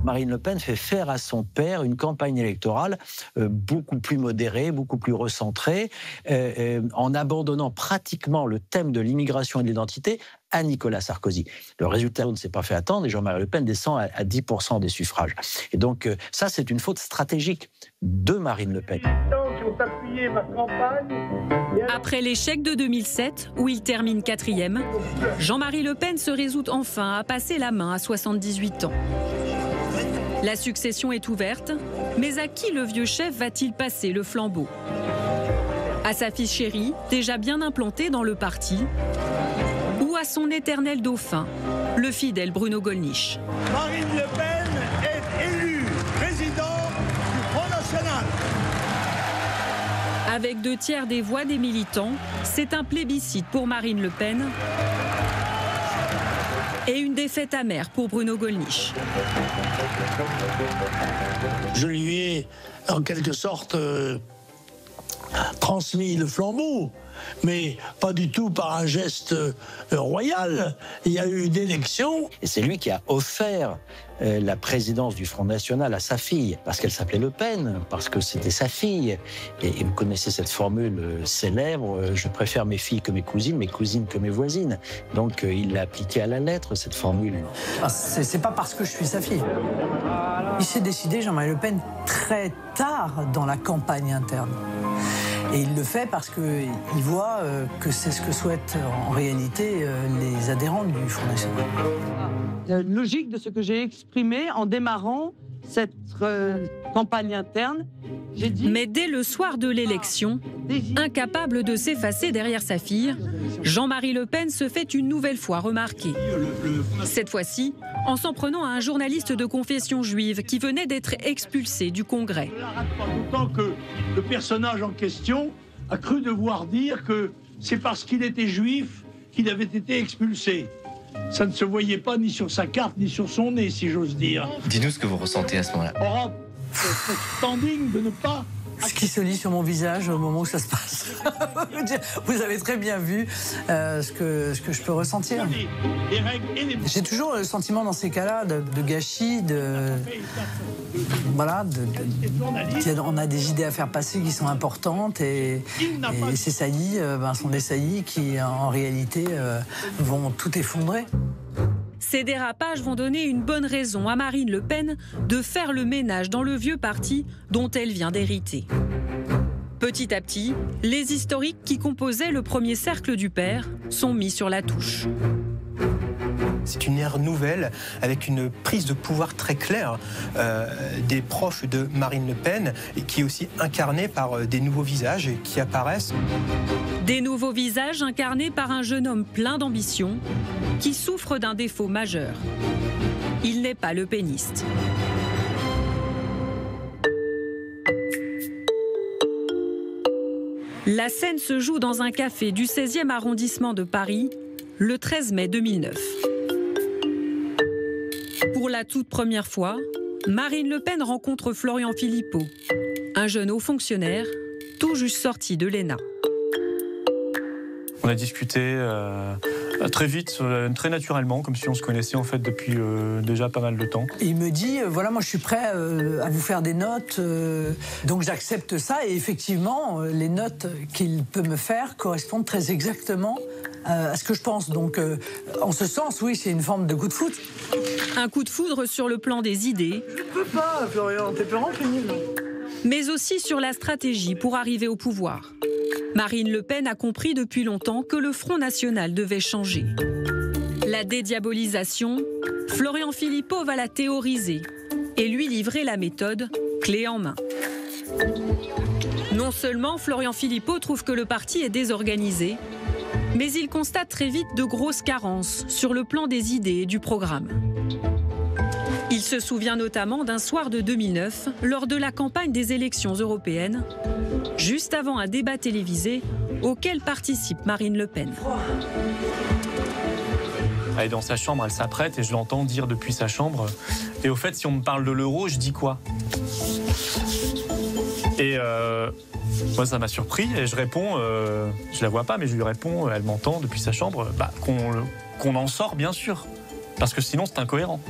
Marine Le Pen fait faire à son père une campagne électorale beaucoup plus modérée, beaucoup plus recentrée, en abandonnant pratiquement le thème de l'immigration et de l'identité à Nicolas Sarkozy. Le résultat ne s'est pas fait attendre et Jean-Marie Le Pen descend à 10% des suffrages. Et donc ça, c'est une faute stratégique de Marine Le Pen. Après l'échec de 2007, où il termine 4e, Jean-Marie Le Pen se résout enfin à passer la main à 78 ans. La succession est ouverte, mais à qui le vieux chef va-t-il passer le flambeau? À sa fille chérie, déjà bien implantée dans le parti, ou à son éternel dauphin, le fidèle Bruno Gollnisch? Marine Le Pen est élue président du Front National. Avec 2/3 des voix des militants, c'est un plébiscite pour Marine Le Pen et une défaite amère pour Bruno Gollnisch. Je lui ai, en quelque sorte, transmis le flambeau, mais pas du tout par un geste royal. Il y a eu une élection. Et c'est lui qui a offert la présidence du Front National à sa fille, parce qu'elle s'appelait Le Pen, parce que c'était sa fille. Et vous connaissez cette formule célèbre, je préfère mes filles que mes cousines que mes voisines. Donc il l'a appliquée à la lettre, cette formule. C'est pas parce que je suis sa fille. Il s'est décidé, Jean-Marie Le Pen, très tard dans la campagne interne. Et il le fait parce qu'il voit que c'est ce que souhaitent en réalité les adhérents du Front National. La logique de ce que j'ai exprimé en démarrant cette campagne interne, j'ai dit... Mais dès le soir de l'élection, incapable de s'effacer derrière sa fille, Jean-Marie Le Pen se fait une nouvelle fois remarquer. Cette fois-ci, en s'en prenant à un journaliste de confession juive qui venait d'être expulsé du Congrès. D'autant que le personnage en question a cru devoir dire que c'est parce qu'il était juif qu'il avait été expulsé. Ça ne se voyait pas ni sur sa carte ni sur son nez, si j'ose dire. Dis-nous ce que vous ressentez à ce moment-là. Aura standing de ne pas... Ce qui se lit sur mon visage au moment où ça se passe. Vous avez très bien vu ce que je peux ressentir. J'ai toujours le sentiment dans ces cas-là de gâchis, voilà, on a des idées à faire passer qui sont importantes et ces saillies sont des saillies qui en réalité vont tout effondrer. Ces dérapages vont donner une bonne raison à Marine Le Pen de faire le ménage dans le vieux parti dont elle vient d'hériter. Petit à petit, les historiques qui composaient le premier cercle du père sont mis sur la touche. C'est une ère nouvelle avec une prise de pouvoir très claire des proches de Marine Le Pen et qui est aussi incarnée par des nouveaux visages qui apparaissent. Des nouveaux visages incarnés par un jeune homme plein d'ambition qui souffre d'un défaut majeur. Il n'est pas le péniste. La scène se joue dans un café du 16e arrondissement de Paris, le 13 mai 2009. Pour la toute première fois, Marine Le Pen rencontre Florian Philippot, un jeune haut fonctionnaire tout juste sorti de l'ENA. On a discuté très vite, très naturellement, comme si on se connaissait en fait depuis déjà pas mal de temps. Et il me dit, voilà, moi je suis prêt à vous faire des notes, donc j'accepte ça. Et effectivement, les notes qu'il peut me faire correspondent très exactement à ce que je pense. Donc, en ce sens, oui, c'est une forme de coup de foudre. Un coup de foudre sur le plan des idées. Je ne peux pas, Florian, t'es peur pénible. Mais aussi sur la stratégie pour arriver au pouvoir. Marine Le Pen a compris depuis longtemps que le Front National devait changer. La dédiabolisation, Florian Philippot va la théoriser et lui livrer la méthode clé en main. Non seulement Florian Philippot trouve que le parti est désorganisé, mais il constate très vite de grosses carences sur le plan des idées et du programme. Il se souvient notamment d'un soir de 2009, lors de la campagne des élections européennes, juste avant un débat télévisé auquel participe Marine Le Pen. Elle est dans sa chambre, elle s'apprête et je l'entends dire depuis sa chambre « Et au fait, si on me parle de l'euro, je dis quoi ?» Et moi, ça m'a surpris et je réponds, je la vois pas, mais je lui réponds, elle m'entend depuis sa chambre, qu'on en sort bien sûr, parce que sinon c'est incohérent.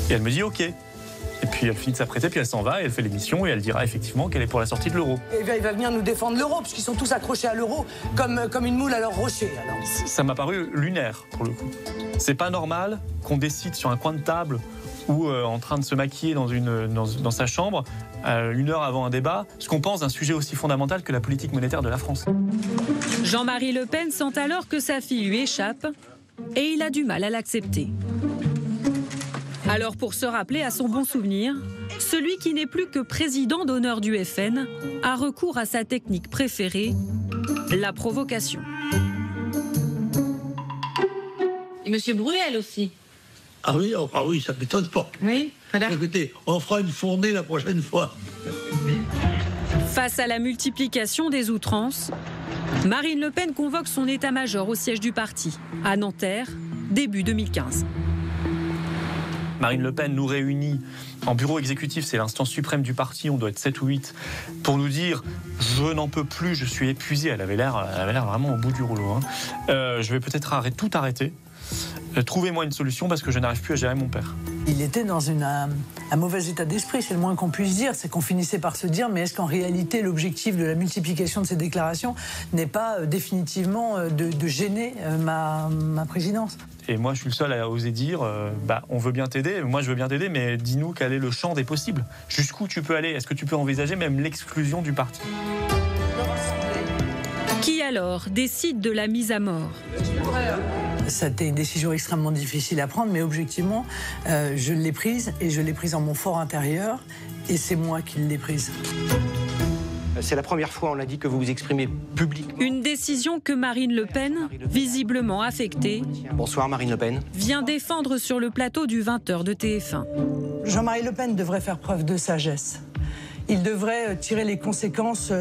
Et elle me dit OK. Et puis elle finit de s'apprêter, puis elle s'en va et elle fait l'émission et elle dira effectivement qu'elle est pour la sortie de l'euro. Et bien, il va venir nous défendre l'euro, parce qu'ils sont tous accrochés à l'euro comme une moule à leur rocher. Alors. Ça m'a paru lunaire pour le coup. C'est pas normal qu'on décide sur un coin de table ou en train de se maquiller dans sa chambre, 1 heure avant un débat, ce qu'on pense d'un sujet aussi fondamental que la politique monétaire de la France. Jean-Marie Le Pen sent alors que sa fille lui échappe et il a du mal à l'accepter. Alors pour se rappeler à son bon souvenir, celui qui n'est plus que président d'honneur du FN a recours à sa technique préférée, la provocation. Et M. Bruel aussi. Ah oui, ça ne m'étonne pas. Oui, voilà. Écoutez, on fera une fournée la prochaine fois. Face à la multiplication des outrances, Marine Le Pen convoque son état-major au siège du parti, à Nanterre, début 2015. Marine Le Pen nous réunit en bureau exécutif, c'est l'instance suprême du parti, on doit être 7 ou 8, pour nous dire « je n'en peux plus, je suis épuisée ». Elle avait l'air vraiment au bout du rouleau. Hein. Je vais peut-être tout arrêter. Trouvez-moi une solution parce que je n'arrive plus à gérer mon père. Il était dans un mauvais état d'esprit, c'est le moins qu'on puisse dire. C'est qu'on finissait par se dire, mais est-ce qu'en réalité, l'objectif de la multiplication de ces déclarations n'est pas définitivement de gêner ma présidence ? Et moi, je suis le seul à oser dire, on veut bien t'aider, moi je veux bien t'aider, mais dis-nous quel est le champ des possibles. Jusqu'où tu peux aller ? Est-ce que tu peux envisager même l'exclusion du parti ? Qui alors décide de la mise à mort ? C'était une décision extrêmement difficile à prendre, mais objectivement, je l'ai prise et je l'ai prise en mon fort intérieur et c'est moi qui l'ai prise. C'est la première fois, on l'a dit, que vous vous exprimez publiquement. Une décision que Marine Le Pen, visiblement affectée, Bonsoir Marine Le Pen. vient défendre sur le plateau du 20h de TF1. Jean-Marie Le Pen devrait faire preuve de sagesse. Il devrait tirer les conséquences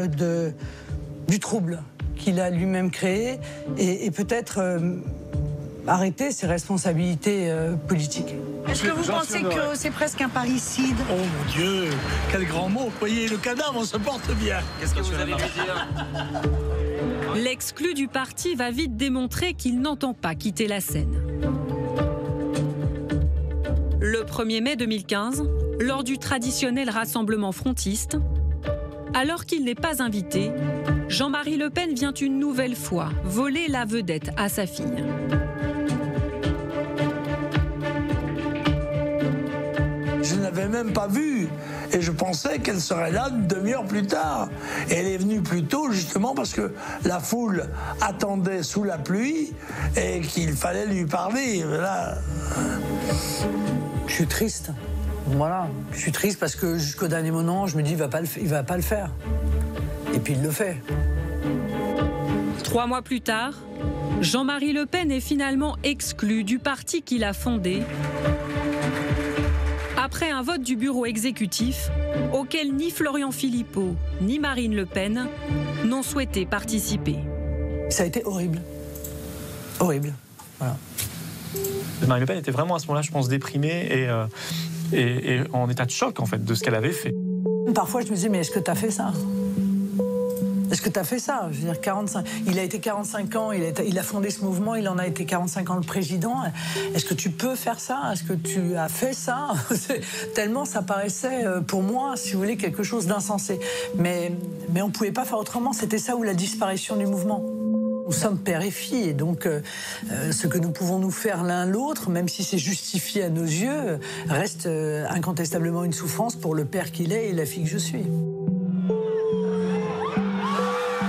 du trouble qu'il a lui-même créé et peut-être arrêter ses responsabilités politiques. Est-ce que vous pensez que c'est presque un parricide? Oh mon Dieu, quel grand mot. Vous voyez, le cadavre se porte bien. Qu'est-ce que vous avez à dire? L'exclu du parti va vite démontrer qu'il n'entend pas quitter la scène. Le 1er mai 2015, lors du traditionnel rassemblement frontiste, alors qu'il n'est pas invité, Jean-Marie Le Pen vient une nouvelle fois voler la vedette à sa fille. Je ne l'avais même pas vue et je pensais qu'elle serait là une demi-heure plus tard. Et elle est venue plus tôt justement parce que la foule attendait sous la pluie et qu'il fallait lui parler. Là... Je suis triste. Voilà, je suis triste parce que jusqu'au dernier moment, je me dis il va pas le faire. Et puis il le fait. 3 mois plus tard, Jean-Marie Le Pen est finalement exclu du parti qu'il a fondé après un vote du bureau exécutif auquel ni Florian Philippot ni Marine Le Pen n'ont souhaité participer. Ça a été horrible. Horrible. Voilà. Marine Le Pen était vraiment à ce moment-là, je pense, déprimée et en état de choc en fait de ce qu'elle avait fait. Parfois je me disais mais est-ce que tu as fait ça? Est-ce que tu as fait ça? Je veux dire, 45... Il a été 45 ans, il a fondé ce mouvement, il en a été 45 ans le président. Est-ce que tu peux faire ça? Est-ce que tu as fait ça? Tellement ça paraissait, pour moi, si vous voulez, quelque chose d'insensé. Mais on ne pouvait pas faire autrement, c'était ça ou la disparition du mouvement. Nous sommes père et fille, et donc ce que nous pouvons nous faire l'un l'autre, même si c'est justifié à nos yeux, reste incontestablement une souffrance pour le père qu'il est et la fille que je suis.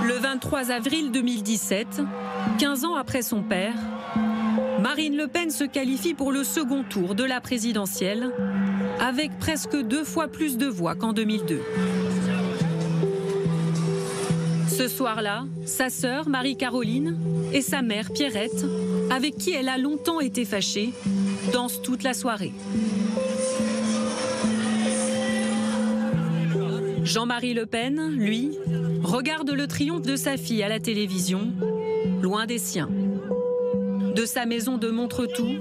Le 23 avril 2017, 15 ans après son père, Marine Le Pen se qualifie pour le second tour de la présidentielle, avec presque 2 fois plus de voix qu'en 2002. Ce soir-là, sa sœur Marie-Caroline et sa mère Pierrette, avec qui elle a longtemps été fâchée, dansent toute la soirée. Jean-Marie Le Pen, lui, regarde le triomphe de sa fille à la télévision, loin des siens. De sa maison de Montretout,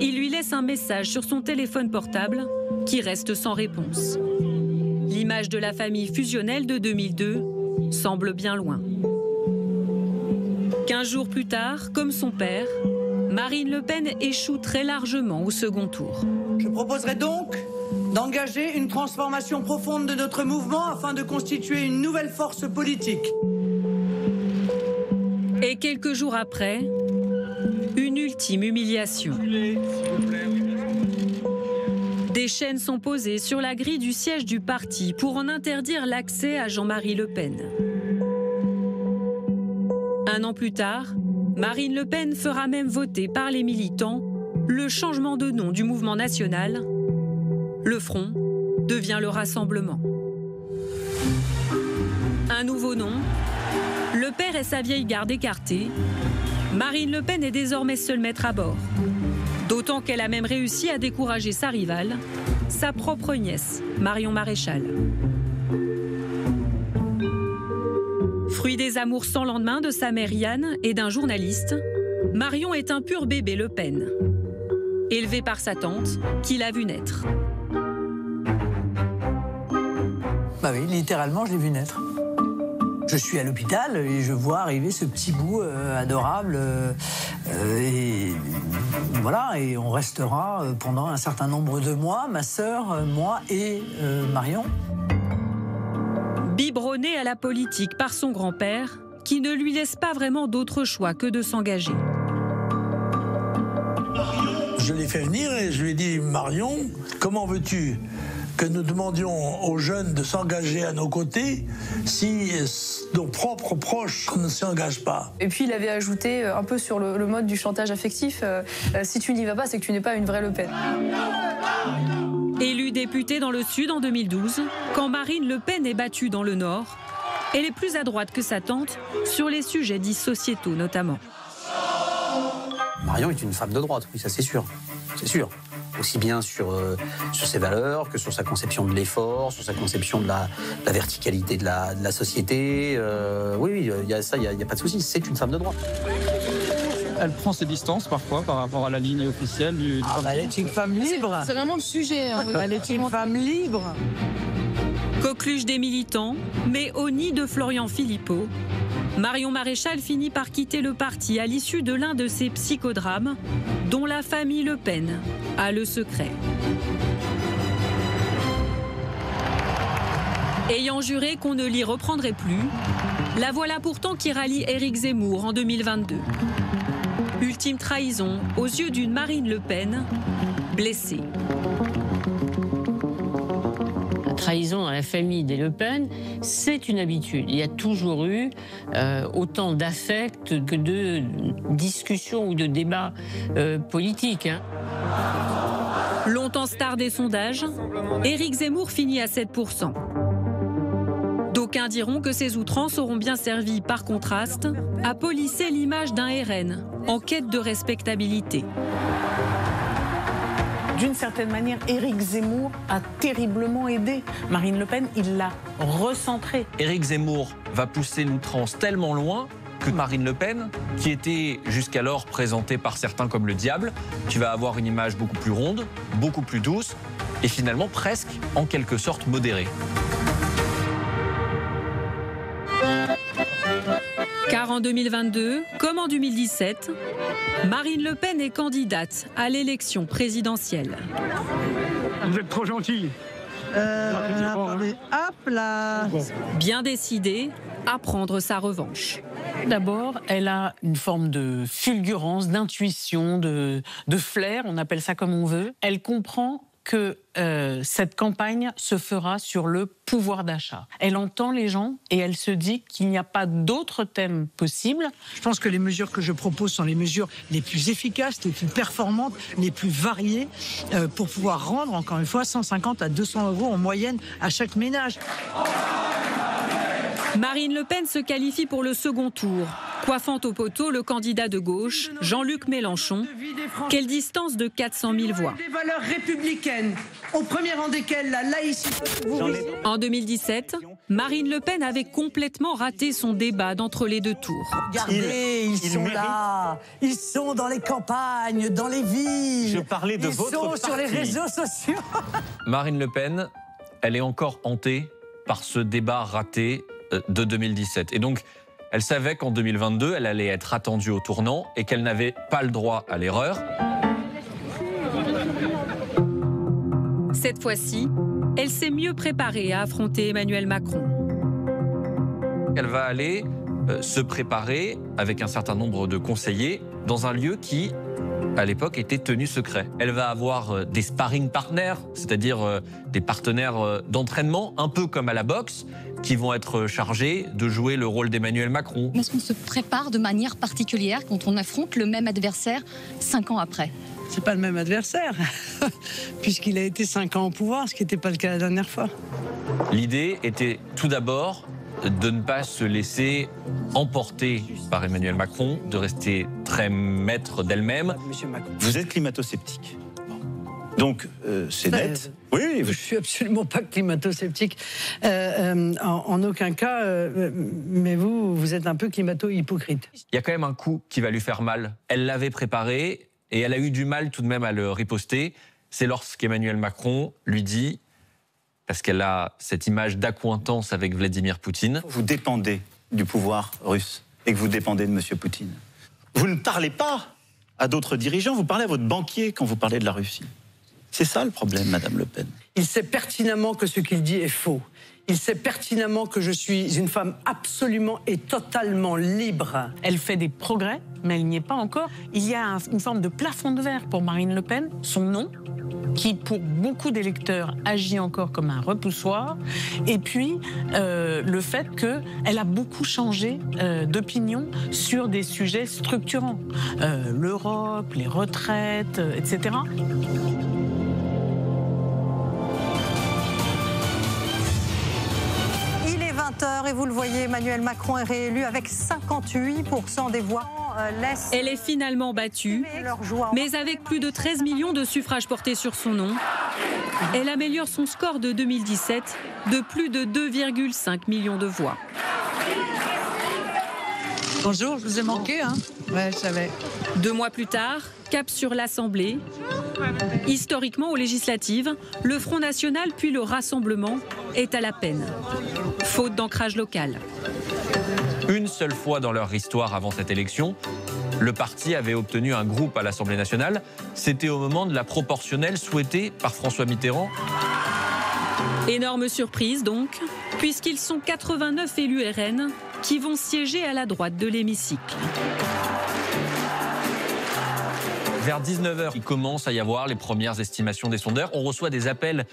il lui laisse un message sur son téléphone portable qui reste sans réponse. L'image de la famille fusionnelle de 2002 semble bien loin. 15 jours plus tard, comme son père, Marine Le Pen échoue très largement au second tour. Je proposerai donc d'engager une transformation profonde de notre mouvement afin de constituer une nouvelle force politique. Et quelques jours après, une ultime humiliation. Des chaînes sont posées sur la grille du siège du parti pour en interdire l'accès à Jean-Marie Le Pen. 1 an plus tard, Marine Le Pen fera même voter par les militants le changement de nom du mouvement national. Le Front devient le Rassemblement. Un nouveau nom, le père et sa vieille garde écartés. Marine Le Pen est désormais seule maître à bord. D'autant qu'elle a même réussi à décourager sa rivale, sa propre nièce, Marion Maréchal. Fruit des amours sans lendemain de sa mère Yann et d'un journaliste, Marion est un pur bébé Le Pen, élevé par sa tante, qui l'a vu naître. Bah oui, littéralement, je l'ai vu naître. Je suis à l'hôpital et je vois arriver ce petit bout adorable. Et voilà, et on restera pendant un certain nombre de mois, ma sœur, moi et Marion. Biberonné à la politique par son grand-père, qui ne lui laisse pas vraiment d'autre choix que de s'engager. Je l'ai fait venir et je lui ai dit, Marion, comment veux-tu que nous demandions aux jeunes de s'engager à nos côtés si nos propres proches ne s'engagent pas. Et puis il avait ajouté un peu sur le mode du chantage affectif, si tu n'y vas pas, c'est que tu n'es pas une vraie Le Pen. Élue députée dans le Sud en 2012, quand Marine Le Pen est battue dans le Nord, elle est plus à droite que sa tante sur les sujets dits sociétaux notamment. Marion est une femme de droite, oui, ça c'est sûr. C'est sûr. Aussi bien sur ses valeurs que sur sa conception de l'effort, sur sa conception de la verticalité de la société. Oui, il y a ça, il n'y a pas de souci. C'est une femme de droite. Elle prend ses distances parfois par rapport à la ligne officielle du... Elle est une femme libre. C'est vraiment le sujet. Hein. Elle est une femme libre. Coqueluche des militants, mais au nid de Florian Philippot, Marion Maréchal finit par quitter le parti à l'issue de l'un de ses psychodrames, dont la famille Le Pen a le secret. Ayant juré qu'on ne l'y reprendrait plus, la voilà pourtant qui rallie Éric Zemmour en 2022. Ultime trahison aux yeux d'une Marine Le Pen blessée. La trahison dans la famille des Le Pen, c'est une habitude. Il y a toujours eu autant d'affect que de discussions ou de débats politiques. Hein. Longtemps star des sondages, Éric Zemmour finit à 7%. D'aucuns diront que ces outrances auront bien servi, par contraste, à polisser l'image d'un RN en quête de respectabilité. D'une certaine manière, Éric Zemmour a terriblement aidé Marine Le Pen. Il l'a recentrée. Éric Zemmour va pousser l'outrance tellement loin que Marine Le Pen, qui était jusqu'alors présentée par certains comme le diable, tu vas avoir une image beaucoup plus ronde, beaucoup plus douce et finalement presque, en quelque sorte, modérée. Car en 2022, comme en 2017, Marine Le Pen est candidate à l'élection présidentielle. Vous êtes trop gentil. Hop là. Bien décidée à prendre sa revanche. D'abord, elle a une forme de fulgurance, d'intuition, de flair, on appelle ça comme on veut. Elle comprend que cette campagne se fera sur le pouvoir d'achat. Elle entend les gens et elle se dit qu'il n'y a pas d'autre thème possible. Je pense que les mesures que je propose sont les mesures les plus efficaces, les plus performantes, les plus variées pour pouvoir rendre, encore une fois, 150 à 200 € en moyenne à chaque ménage. Marine Le Pen se qualifie pour le second tour, coiffant au poteau le candidat de gauche, Jean-Luc Mélenchon, qu'elle distance de 400 000 voix. Des valeurs républicaines, au premier rang desquelles la laïcité. En 2017, Marine Le Pen avait complètement raté son débat d'entre les deux tours. Regardez, ils sont là, ils sont dans les campagnes, dans les villes. Je parlais de votre sont parti. sur les réseaux sociaux. Marine Le Pen, elle est encore hantée par ce débat raté de 2017. Et donc, elle savait qu'en 2022, elle allait être attendue au tournant et qu'elle n'avait pas le droit à l'erreur. Cette fois-ci, elle s'est mieux préparée à affronter Emmanuel Macron. Elle va aller se préparer avec un certain nombre de conseillers dans un lieu qui, à l'époque, était tenu secret. Elle va avoir des sparring partners, c'est-à-dire des partenaires d'entraînement, un peu comme à la boxe, qui vont être chargés de jouer le rôle d'Emmanuel Macron. Est-ce qu'on se prépare de manière particulière quand on affronte le même adversaire 5 ans après? C'est pas le même adversaire, puisqu'il a été 5 ans au pouvoir, ce qui n'était pas le cas la dernière fois. L'idée était tout d'abord de ne pas se laisser emporter par Emmanuel Macron, de rester très maître d'elle-même. Vous êtes climato-sceptique. Donc, c'est net. Oui, je suis absolument pas climato-sceptique. En aucun cas, mais vous êtes un peu climato-hypocrite. Il y a quand même un coup qui va lui faire mal. Elle l'avait préparé et elle a eu du mal tout de même à le riposter. C'est lorsqu'Emmanuel Macron lui dit, parce qu'elle a cette image d'accointance avec Vladimir Poutine. Vous dépendez du pouvoir russe et que vous dépendez de M. Poutine. Vous ne parlez pas à d'autres dirigeants, vous parlez à votre banquier quand vous parlez de la Russie. C'est ça le problème, Madame Le Pen. Il sait pertinemment que ce qu'il dit est faux. Il sait pertinemment que je suis une femme absolument et totalement libre. Elle fait des progrès, mais elle n'y est pas encore. Il y a une forme de plafond de verre pour Marine Le Pen. Son nom, qui, pour beaucoup d'électeurs, agit encore comme un repoussoir. Et puis, le fait qu'elle a beaucoup changé d'opinion sur des sujets structurants. L'Europe, les retraites, etc. Il est 20h et vous le voyez, Emmanuel Macron est réélu avec 58% des voix. Elle est finalement battue, mais avec plus de 13 millions de suffrages portés sur son nom, elle améliore son score de 2017 de plus de 2,5 millions de voix. Bonjour, je vous ai manqué, hein? Ouais, je savais. 2 mois plus tard, cap sur l'Assemblée. Historiquement, aux législatives, le Front National puis le Rassemblement est à la peine, faute d'ancrage local. Une seule fois dans leur histoire avant cette élection, le parti avait obtenu un groupe à l'Assemblée nationale. C'était au moment de la proportionnelle souhaitée par François Mitterrand. Énorme surprise donc, puisqu'ils sont 89 élus RN qui vont siéger à la droite de l'hémicycle. Vers 19h, il commence à y avoir les premières estimations des sondeurs. On reçoit des appels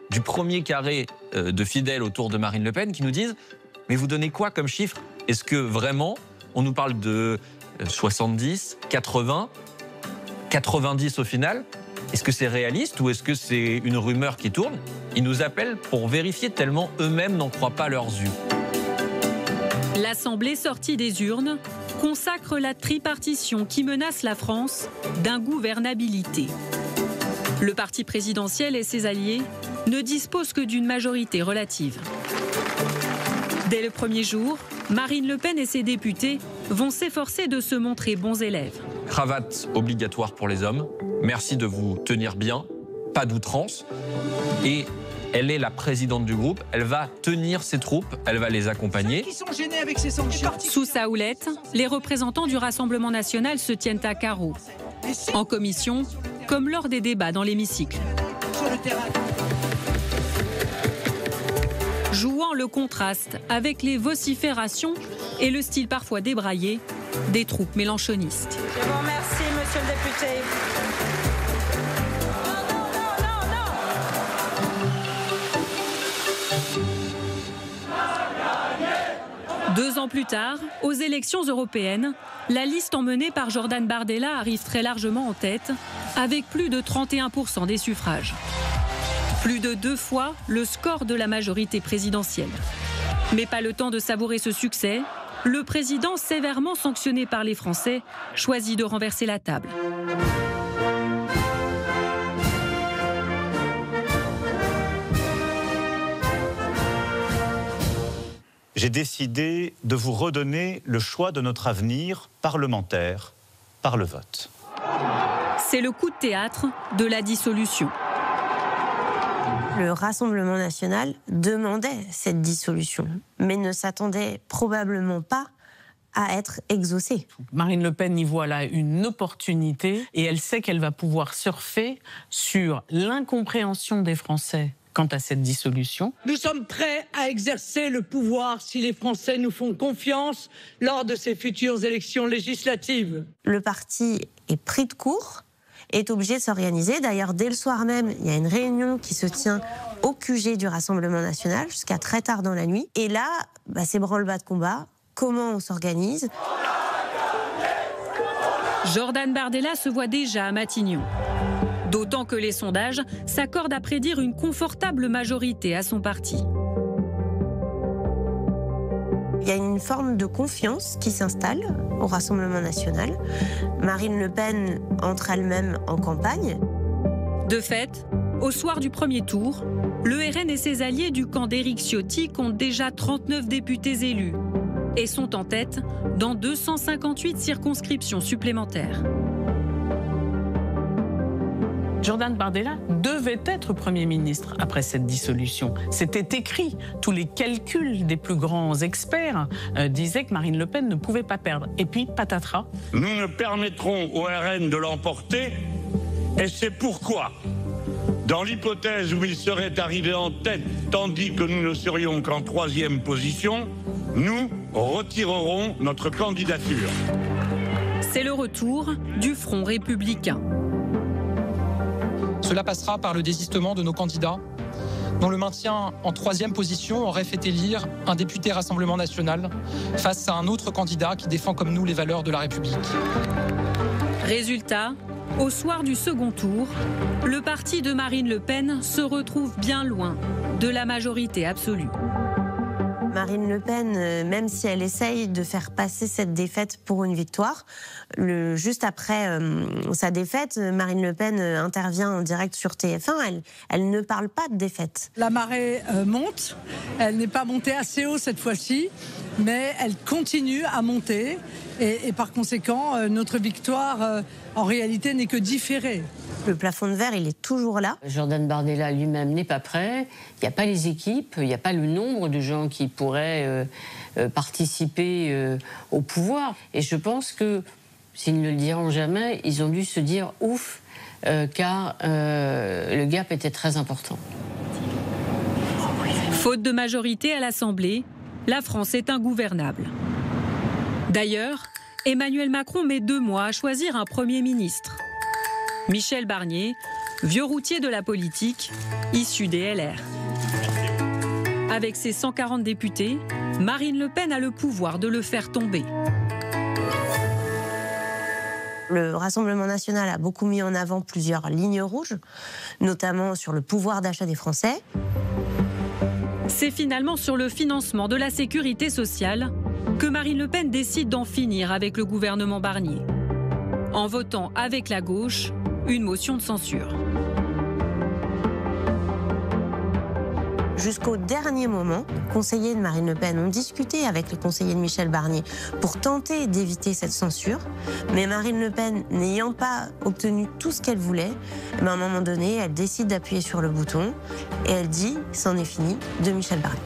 du premier carré de fidèles autour de Marine Le Pen qui nous disent « Mais vous donnez quoi comme chiffre ? Est-ce que vraiment, on nous parle de 70, 80, 90 au final ? Est-ce que c'est réaliste ou est-ce que c'est une rumeur qui tourne ?» Ils nous appellent pour vérifier tellement eux-mêmes n'en croient pas leurs yeux. L'Assemblée sortie des urnes consacre la tripartition qui menace la France d'ingouvernabilité. Le parti présidentiel et ses alliés ne disposent que d'une majorité relative. Dès le premier jour, Marine Le Pen et ses députés vont s'efforcer de se montrer bons élèves. Cravate obligatoire pour les hommes. Merci de vous tenir bien, pas d'outrance. Et elle est la présidente du groupe, elle va tenir ses troupes, elle va les accompagner. Qui sont gênés avec ces sanctions. Sous sa houlette, les représentants du Rassemblement national se tiennent à carreau. En commission, comme lors des débats dans l'hémicycle. Sur le terrain. Jouant le contraste avec les vociférations et le style parfois débraillé des troupes mélenchonistes. Je vous remercie, monsieur le député. 2 ans plus tard, aux élections européennes, la liste emmenée par Jordan Bardella arrive très largement en tête, avec plus de 31% des suffrages. Plus de 2 fois le score de la majorité présidentielle. Mais pas le temps de savourer ce succès, le président, sévèrement sanctionné par les Français, choisit de renverser la table. J'ai décidé de vous redonner le choix de notre avenir parlementaire par le vote. C'est le coup de théâtre de la dissolution. Le Rassemblement national demandait cette dissolution, mais ne s'attendait probablement pas à être exaucé. Marine Le Pen y voit là une opportunité et elle sait qu'elle va pouvoir surfer sur l'incompréhension des Français quant à cette dissolution. Nous sommes prêts à exercer le pouvoir si les Français nous font confiance lors de ces futures élections législatives. Le parti est pris de court, est obligé de s'organiser. D'ailleurs, dès le soir même, il y a une réunion qui se tient au QG du Rassemblement national jusqu'à très tard dans la nuit. Et là, c'est branle-bas de combat. Comment on s'organise ? Jordan Bardella se voit déjà à Matignon. D'autant que les sondages s'accordent à prédire une confortable majorité à son parti. Il y a une forme de confiance qui s'installe au Rassemblement national. Marine Le Pen entre elle-même en campagne. De fait, au soir du premier tour, le RN et ses alliés du camp d'Éric Ciotti comptent déjà 39 députés élus et sont en tête dans 258 circonscriptions supplémentaires. Jordan Bardella devait être Premier ministre après cette dissolution. C'était écrit. Tous les calculs des plus grands experts disaient que Marine Le Pen ne pouvait pas perdre. Et puis, patatras. Nous ne permettrons au RN de l'emporter, et c'est pourquoi, dans l'hypothèse où il serait arrivé en tête, tandis que nous ne serions qu'en 3e position, nous retirerons notre candidature. C'est le retour du Front républicain. Cela passera par le désistement de nos candidats, dont le maintien en 3e position aurait fait élire un député Rassemblement national face à un autre candidat qui défend comme nous les valeurs de la République. Résultat, au soir du second tour, le parti de Marine Le Pen se retrouve bien loin de la majorité absolue. Marine Le Pen, même si elle essaye de faire passer cette défaite pour une victoire, juste après sa défaite, Marine Le Pen intervient en direct sur TF1. Elle ne parle pas de défaite. La marée monte. Elle n'est pas montée assez haut cette fois-ci, mais elle continue à monter. Et par conséquent, notre victoire, en réalité, n'est que différée. Le plafond de verre, il est toujours là. Jordan Bardella lui-même n'est pas prêt. Il n'y a pas les équipes, il n'y a pas le nombre de gens qui pourraient participer au pouvoir. Et je pense que, s'ils ne le diront jamais, ils ont dû se dire ouf, car le gap était très important. Faute de majorité à l'Assemblée, la France est ingouvernable. D'ailleurs, Emmanuel Macron met 2 mois à choisir un Premier ministre. Michel Barnier, vieux routier de la politique, issu des LR. Avec ses 140 députés, Marine Le Pen a le pouvoir de le faire tomber. Le Rassemblement national a beaucoup mis en avant plusieurs lignes rouges, notamment sur le pouvoir d'achat des Français. C'est finalement sur le financement de la sécurité sociale que Marine Le Pen décide d'en finir avec le gouvernement Barnier, en votant avec la gauche une motion de censure. Jusqu'au dernier moment, les conseillers de Marine Le Pen ont discuté avec les conseillers de Michel Barnier pour tenter d'éviter cette censure. Mais Marine Le Pen, n'ayant pas obtenu tout ce qu'elle voulait, à un moment donné, elle décide d'appuyer sur le bouton et elle dit « c'en est fini » de Michel Barnier.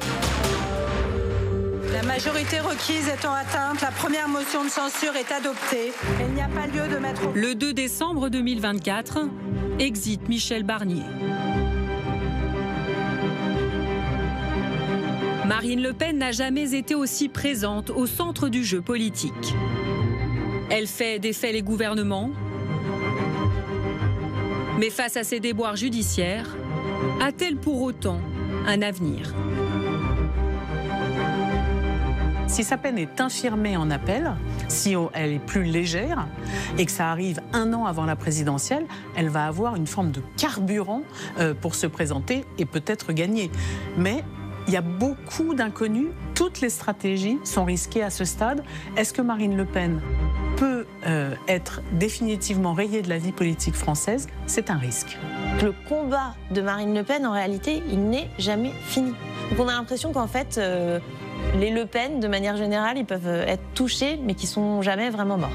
La majorité requise étant atteinte, la première motion de censure est adoptée. Il n'y a pas lieu de mettre... Le 2 décembre 2024, exit Michel Barnier. Marine Le Pen n'a jamais été aussi présente au centre du jeu politique. Elle fait défaire les gouvernements, mais face à ces déboires judiciaires, a-t-elle pour autant un avenir ? Si sa peine est infirmée en appel, si elle est plus légère et que ça arrive 1 an avant la présidentielle, elle va avoir une forme de carburant pour se présenter et peut-être gagner. Mais il y a beaucoup d'inconnus, toutes les stratégies sont risquées à ce stade. Est-ce que Marine Le Pen peut être définitivement rayée de la vie politique française? C'est un risque. Le combat de Marine Le Pen, en réalité, il n'est jamais fini. Donc on a l'impression qu'en fait, les Le Pen, de manière générale, ils peuvent être touchés, mais qui ne sont jamais vraiment morts.